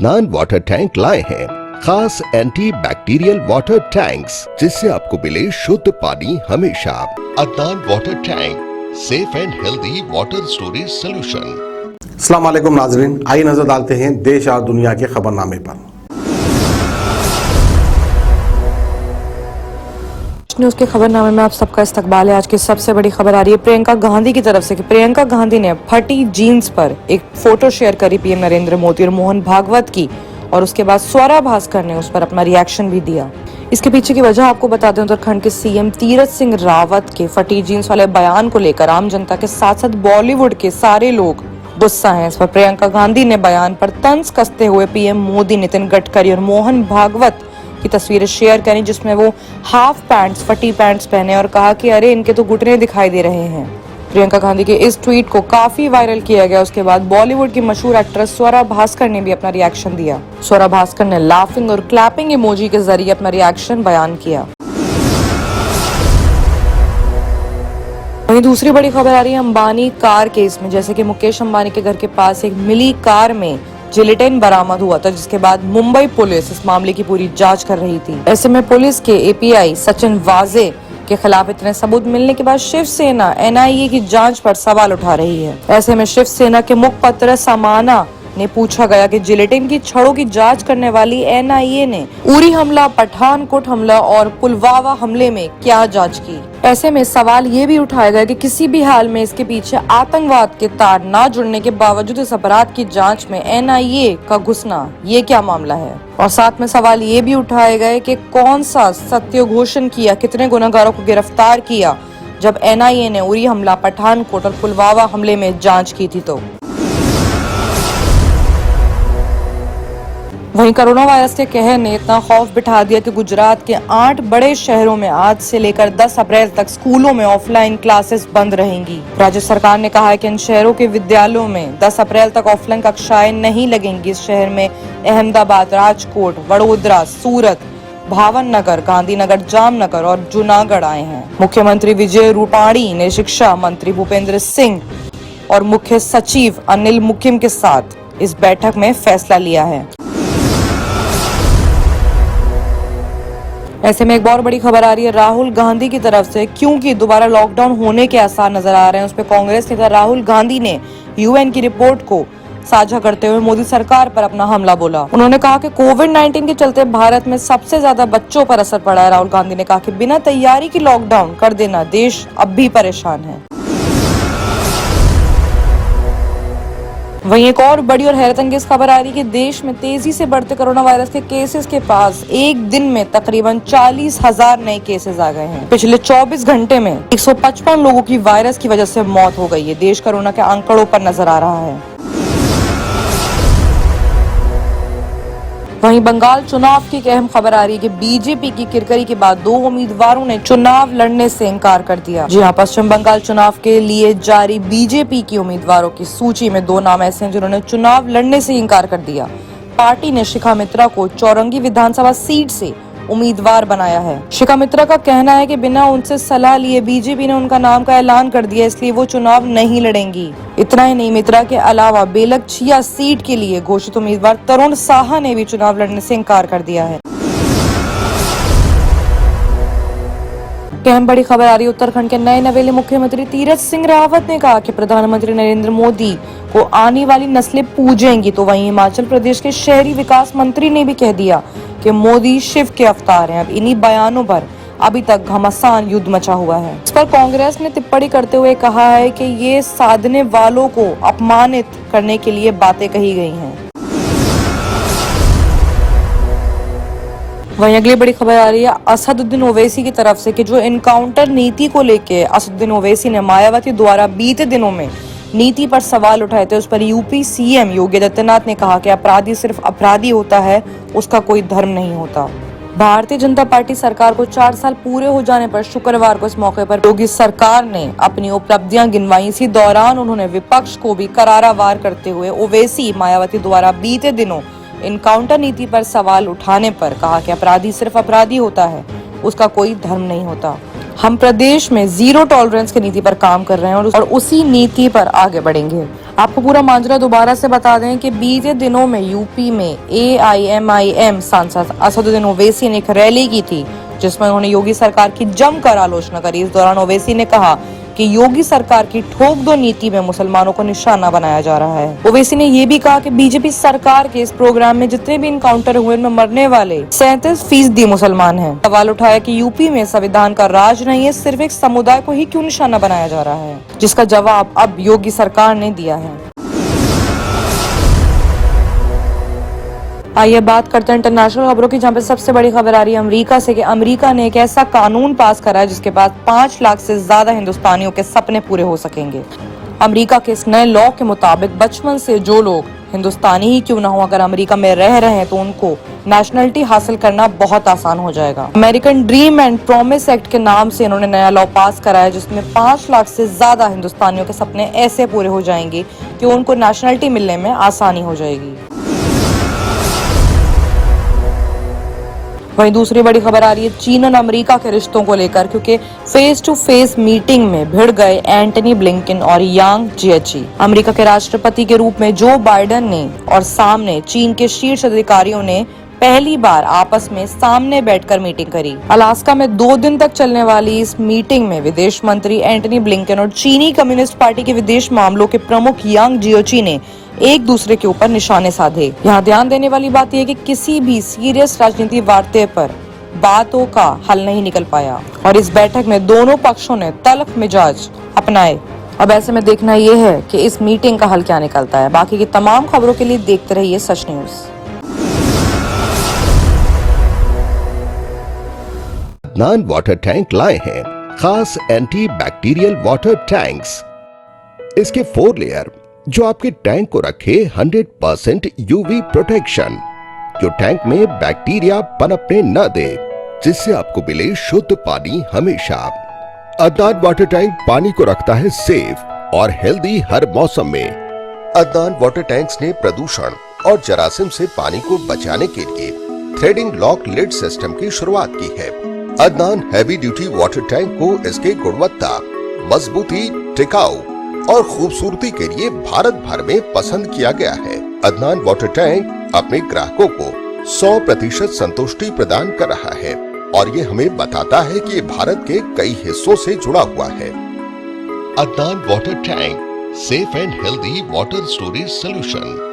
Adnan water tank लाए हैं खास एंटी बैक्टीरियल वाटर टैंक्स, जिससे आपको मिले शुद्ध पानी हमेशा। Adnan water tank, safe and healthy water storage solution. अस्सलाम वालेकुम नाज़रीन, आइए नजर डालते हैं देश और दुनिया के खबरनामे पर। न्यूज़ के खबरनामे में आप सबका इस्तकबाल है। आज की सबसे बड़ी खबर आ रही है प्रियंका गांधी की तरफ से कि प्रियंका गांधी ने फटी जीन्स पर एक फोटो शेयर करी पीएम नरेंद्र मोदी और मोहन भागवत की, और उसके बाद स्वरा भास्कर ने उस पर अपना रिएक्शन भी दिया। इसके पीछे की वजह आपको बता दें, उत्तराखंड के सीएम तीरथ सिंह रावत के फटी जीन्स वाले बयान को लेकर आम जनता के साथ साथ बॉलीवुड के सारे लोग गुस्सा हैं। इस पर प्रियंका गांधी ने बयान पर तंज कसते हुए पीएम मोदी, नितिन गडकरी और मोहन भागवत की तस्वीरें शेयर करी, जिसमें वो हाफ पैंट्स, फटी पैंट्स पहने और कहा कि अरे इनके तो घुटने दिखाई दे रहे हैं। प्रियंका गांधी के इस ट्वीट को काफी वायरल किया गया। उसके बाद बॉलीवुड की मशहूर एक्ट्रेस स्वरा भास्कर ने भी अपना रिएक्शन दिया। स्वरा भास्कर ने लाफिंग और क्लैपिंग इमोजी के जरिए अपना रिएक्शन बयान किया। वहीं दूसरी बड़ी खबर आ रही है अंबानी कार केस में। जैसे कि मुकेश अंबानी के घर के पास एक मिली कार में जिलेटिन बरामद हुआ था, जिसके बाद मुंबई पुलिस इस मामले की पूरी जांच कर रही थी। ऐसे में पुलिस के एपीआई सचिन वाजे के खिलाफ इतने सबूत मिलने के बाद शिवसेना एनआईए की जांच पर सवाल उठा रही है। ऐसे में शिवसेना के मुखपत्र समाना ने पूछा गया कि जिलेटिन की छड़ों की जांच करने वाली एनआईए ने उरी हमला, पठानकोट हमला और पुलवामा हमले में क्या जांच की। ऐसे में सवाल ये भी उठाया गया कि किसी भी हाल में इसके पीछे आतंकवाद के तार न जुड़ने के बावजूद इस अपराध की जांच में एनआईए का घुसना, ये क्या मामला है। और साथ में सवाल ये भी उठाए गए कि कौन सा सत्य घोषण किया, कितने गुनहगारों को गिरफ्तार किया जब एनआईए ने उरी हमला, पठानकोट और पुलवामा हमले में जांच की थी। तो वहीं कोरोना वायरस के कहर ने इतना खौफ बिठा दिया कि गुजरात के 8 बड़े शहरों में आज से लेकर 10 अप्रैल तक स्कूलों में ऑफलाइन क्लासेस बंद रहेंगी। राज्य सरकार ने कहा है कि इन शहरों के विद्यालयों में 10 अप्रैल तक ऑफलाइन कक्षाएं नहीं लगेंगी। इस शहर में अहमदाबाद, राजकोट, वडोदरा, सूरत, भावनगर, गांधीनगर, जामनगर और जूनागढ़ आए हैं। मुख्यमंत्री विजय रूपाणी ने शिक्षा मंत्री भूपेंद्र सिंह और मुख्य सचिव अनिल मुकिम के साथ इस बैठक में फैसला लिया है। ऐसे में एक बहुत बड़ी खबर आ रही है राहुल गांधी की तरफ से, क्योंकि दोबारा लॉकडाउन होने के आसार नजर आ रहे हैं। उस पर कांग्रेस नेता राहुल गांधी ने यूएन की रिपोर्ट को साझा करते हुए मोदी सरकार पर अपना हमला बोला। उन्होंने कहा कि कोविड-19 के चलते भारत में सबसे ज्यादा बच्चों पर असर पड़ा है। राहुल गांधी ने कहा कि बिना तैयारी की लॉकडाउन कर देना, देश अब भी परेशान है। वहीं एक और बड़ी और हैरतअंगेज खबर आ रही है कि देश में तेजी से बढ़ते कोरोना वायरस के केसेस के पास एक दिन में तकरीबन 40,000 नए केसेस आ गए हैं। पिछले 24 घंटे में 155 लोगों की वायरस की वजह से मौत हो गई है। देश कोरोना के आंकड़ों पर नजर आ रहा है। वहीं बंगाल चुनाव की एक अहम खबर आ रही है कि बीजेपी की किरकिरी के बाद 2 उम्मीदवारों ने चुनाव लड़ने से इनकार कर दिया। जी हां, पश्चिम बंगाल चुनाव के लिए जारी बीजेपी की उम्मीदवारों की सूची में 2 नाम ऐसे हैं जिन्होंने चुनाव लड़ने से इनकार कर दिया। पार्टी ने शिखा मित्रा को चौरंगी विधानसभा सीट से उम्मीदवार बनाया है। शिखा मित्रा का कहना है कि बिना उनसे सलाह लिए बीजेपी ने उनका नाम का ऐलान कर दिया, इसलिए वो चुनाव नहीं लड़ेंगी। इतना ही नहीं, मित्रा के अलावा बेलगछिया सीट के लिए घोषित उम्मीदवार तरुण साहा ने भी चुनाव लड़ने से इनकार कर दिया है। अहम बड़ी खबर आ रही है उत्तराखंड के नए नवेले मुख्यमंत्री तीरथ सिंह रावत ने कहा कि प्रधानमंत्री नरेंद्र मोदी को आने वाली नस्लें पूजेंगी। तो वहीं हिमाचल प्रदेश के शहरी विकास मंत्री ने भी कह दिया कि मोदी शिव के अवतार हैं। अब इन्हीं बयानों पर अभी तक घमासान युद्ध मचा हुआ है। इस पर कांग्रेस ने टिप्पणी करते हुए कहा है कि ये साधने वालों को अपमानित करने के लिए बातें कही गई हैं। वहीं अगली बड़ी खबर आ रही है असदुद्दीन ओवैसी की तरफ से कि जो इनकाउंटर नीति को लेके असदुद्दीन ओवैसी ने मायावती द्वारा बीते दिनों में नीति पर सवाल उठाए थे, उस पर यूपी सीएम योगी आदित्यनाथ ने कहा कि अपराधी सिर्फ अपराधी होता है, उसका कोई धर्म नहीं होता। भारतीय जनता पार्टी सरकार को 4 साल पूरे हो जाने पर शुक्रवार को इस मौके पर योगी सरकार ने अपनी उपलब्धियां गिनवाई। इसी दौरान उन्होंने विपक्ष को भी करारा वार करते हुए ओवैसी, मायावती द्वारा बीते दिनों इनकाउंटर नीति पर सवाल उठाने पर कहा कि अपराधी सिर्फ अपराधी होता है, उसका कोई धर्म नहीं होता। हम प्रदेश में जीरो टॉलरेंस की नीति पर काम कर रहे हैं और उसी नीति पर आगे बढ़ेंगे। आपको पूरा मांजरा दोबारा से बता दें कि बीते दिनों में यूपी में AIMIM सांसद असदुद्दीन ओवैसी ने एक रैली की थी जिसमें उन्होंने योगी सरकार की जमकर आलोचना करी। इस दौरान ओवैसी ने कहा कि योगी सरकार की ठोक दो नीति में मुसलमानों को निशाना बनाया जा रहा है। ओवैसी ने ये भी कहा कि बीजेपी सरकार के इस प्रोग्राम में जितने भी इनकाउंटर हुए उनमें मरने वाले 37% मुसलमान हैं। सवाल उठाया कि यूपी में संविधान का राज नहीं है, सिर्फ एक समुदाय को ही क्यों निशाना बनाया जा रहा है, जिसका जवाब अब योगी सरकार ने दिया है। आइए बात करते हैं इंटरनेशनल खबरों की, जहां पे सबसे बड़ी खबर आ रही है अमेरिका से कि अमेरिका ने एक ऐसा कानून पास करा है जिसके बाद 5 लाख से ज्यादा हिंदुस्तानियों के सपने पूरे हो सकेंगे। अमेरिका के इस नए लॉ के मुताबिक बचपन से जो लोग हिंदुस्तानी ही क्यों ना हो, अगर अमेरिका में रह रहे हैं तो उनको नेशनलिटी हासिल करना बहुत आसान हो जाएगा। American dream and promise act के नाम से इन्होंने नया लॉ पास करा है जिसमें 5 लाख से ज्यादा हिंदुस्तानियों के सपने ऐसे पूरे हो जाएंगे कि उनको नेशनलिटी मिलने में आसानी हो जाएगी। वहीं दूसरी बड़ी खबर आ रही है चीन और अमेरिका के रिश्तों को लेकर, क्योंकि फेस टू फेस मीटिंग में भिड़ गए एंटनी ब्लिंकन और यांग जिएची। अमेरिका के राष्ट्रपति के रूप में जो बाइडेन ने और सामने चीन के शीर्ष अधिकारियों ने पहली बार आपस में सामने बैठकर मीटिंग करी। अलास्का में 2 दिन तक चलने वाली इस मीटिंग में विदेश मंत्री एंटनी ब्लिंकन और चीनी कम्युनिस्ट पार्टी के विदेश मामलों के प्रमुख यांग जिएची ने एक दूसरे के ऊपर निशाने साधे। यहाँ ध्यान देने वाली बात यह कि किसी भी सीरियस राजनीतिक वार्ते पर बातों का हल नहीं निकल पाया और इस बैठक में दोनों पक्षों ने तल्ख मिजाज अपनाए। अब ऐसे में देखना यह है कि इस मीटिंग का हल क्या निकलता है। बाकी की तमाम खबरों के लिए देखते रहिए सच न्यूज। अदनान वाटर टैंक लाए हैं खास एंटी बैक्टीरियल वाटर टैंक्स। इसके 4 लेयर जो आपके टैंक को रखे 100% यूवी प्रोटेक्शन, जो टैंक में बैक्टीरिया पनपने न दे, जिससे आपको मिले शुद्ध पानी हमेशा। अदनान वाटर टैंक पानी को रखता है सेफ और हेल्दी हर मौसम में। अदनान वाटर टैंक्स ने प्रदूषण और जरासीम से पानी को बचाने के लिए थ्रेडिंग लॉक लिड सिस्टम की शुरुआत की है। Adnan heavy duty water tank को इसके गुणवत्ता, मजबूती, टिकाऊ और खूबसूरती के लिए भारत भर में पसंद किया गया है। अदनान वाटर टैंक अपने ग्राहकों को 100% संतुष्टि प्रदान कर रहा है और ये हमें बताता है कि ये भारत के कई हिस्सों से जुड़ा हुआ है। Adnan water tank, safe and healthy water storage solution.